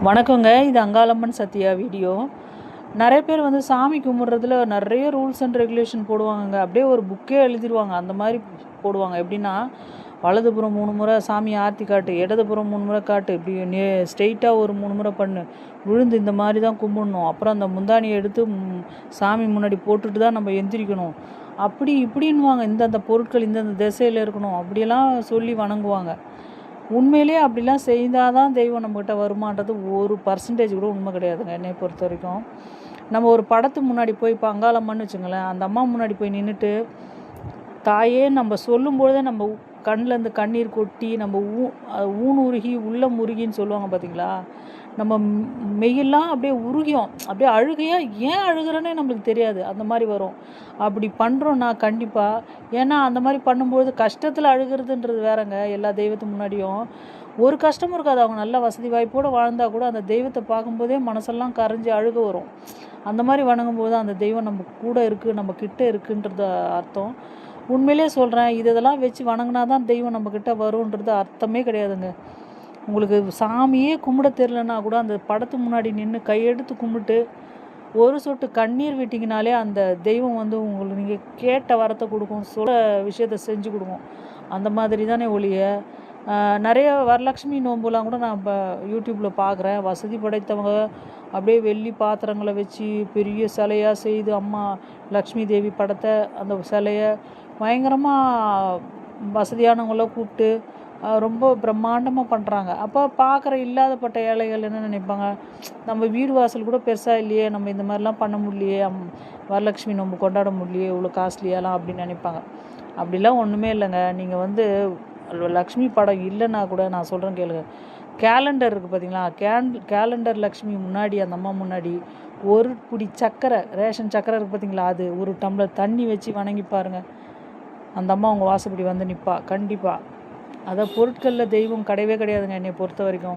வணக்கங்க. இது அங்காளம்மன் சத்யா வீடியோ. நிறைய பேர் வந்து சாமி கும்பிட்றதுல நிறைய ரூல்ஸ் அண்ட் ரெகுலேஷன் போடுவாங்கங்க. அப்படியே ஒரு புக்கே எழுதிருவாங்க. அந்த மாதிரி போடுவாங்க. எப்படின்னா, வலதுபுறம் 3 முறை சாமி ஆர்த்தி காட்டு, இடதுபுறம் 3 முறை காட்டு, இப்படி ஸ்ட்ரெயிட்டாக ஒரு 3 முறை பண்ணு, விழுந்து இந்த மாதிரி தான் கும்பிடணும், அப்புறம் அந்த முந்தானியை எடுத்து சாமி முன்னாடி போட்டுட்டு தான் நம்ம எந்திரிக்கணும், அப்படி இப்படின்வாங்க. இந்தந்த பொருட்கள் இந்தந்த திசையில் இருக்கணும், அப்படியெல்லாம் சொல்லி வணங்குவாங்க. உண்மையிலேயே அப்படிலாம் செய்தால் தான் தெய்வம் நம்மக்கிட்ட வருமானது ஒரு பர்சன்டேஜ் கூட உண்மை கிடையாதுங்க. என்னை பொறுத்த வரைக்கும் நம்ம ஒரு படத்து முன்னாடி போய் இப்போ அங்காளம்மன்னு வச்சுங்களேன், அந்த அம்மா முன்னாடி போய் நின்றுட்டு தாயே நம்ம சொல்லும்பொழுதே நம்ம கண்ணிலேருந்து கண்ணீர் கொட்டி நம்ம ஊனுருகி உள்ளம் உருகின்னு சொல்லுவாங்க பார்த்தீங்களா, நம்ம மெய்யெல்லாம் அப்படியே உருகியும் அப்படியே அழுகையாக ஏன் அழுகிறேன்னே நம்மளுக்கு தெரியாது, அந்த மாதிரி வரும். அப்படி பண்ணுறோன்னா கண்டிப்பாக, ஏன்னா அந்த மாதிரி பண்ணும்போது கஷ்டத்தில் அழுகிறதுன்றது வேறங்க. எல்லா தெய்வத்து முன்னாடியும் ஒரு கஷ்டமும் இருக்காது. அவங்க நல்ல வசதி வாய்ப்போடு வாழ்ந்தால் கூட அந்த தெய்வத்தை பார்க்கும்போதே மனசெல்லாம் கரைஞ்சி அழுக வரும். அந்த மாதிரி வணங்கும்போது அந்த தெய்வம் நம்ம கூட இருக்குது, நம்ம கிட்டே இருக்குன்றது அர்த்தம். உண்மையிலே சொல்கிறேன், இதெல்லாம் வச்சு வணங்கினா தான் தெய்வம் நம்மக்கிட்ட வருன்றது அர்த்தமே கிடையாதுங்க. உங்களுக்கு சாமியே கும்பிட தெரிலனா கூட அந்த படத்து முன்னாடி நின்று கையெடுத்து கும்பிட்டு ஒரு சொட்டு கண்ணீர் விட்டிங்கனாலே அந்த தெய்வம் வந்து உங்களுக்கு நீங்கள் கேட்ட வரத்தை கொடுக்கும், சொல்ல விஷயத்தை செஞ்சு கொடுக்கும். அந்த மாதிரி தானே ஒழிய, நிறைய வரலட்சுமி நோம்புலாம் கூட நான் இப்போ யூடியூப்பில் பார்க்குறேன். வசதி படைத்தவங்க அப்படியே வெள்ளி பாத்திரங்களை வச்சு பெரிய சிலையாக செய்து அம்மா லக்ஷ்மி தேவி படத்தை அந்த சிலையை பயங்கரமாக வசதியானவங்கள கூப்பிட்டு ரொம்ப பிரம்மாண்டமாக பண்ணுறாங்க. அப்போ பார்க்குற இல்லாதப்பட்ட ஏழைகள் என்ன நினைப்பாங்க, நம்ம வீடு வாசல் கூட பெருசாக இல்லையே, நம்ம இந்த மாதிரிலாம் பண்ண முடியலையே, வரலட்சுமி நோம்பு கொண்டாட முடியலையே இவ்வளோ காஸ்ட்லியாலாம் அப்படின்னு நினைப்பாங்க. அப்படிலாம் ஒன்றுமே இல்லைங்க. நீங்கள் வந்து லக்ஷ்மி படம் இல்லைன்னா கூட நான் சொல்கிறேன் கேளுங்க, கேலண்டர் இருக்குது பார்த்தீங்களா, கேலண்டர் லக்ஷ்மி முன்னாடி அந்த அம்மா முன்னாடி ஒரு பிடி சக்கரை, ரேஷன் சக்கரை இருக்குது பார்த்தீங்களா, அது ஒரு டம்ளர் தண்ணி வச்சு வணங்கி பாருங்கள், அந்த அம்மா உங்கள் வாசப்படி வந்து நிற்பா கண்டிப்பாக. அதை பொருட்களில் தெய்வம் கிடையவே கிடையாதுங்க என்னை பொறுத்த வரைக்கும்.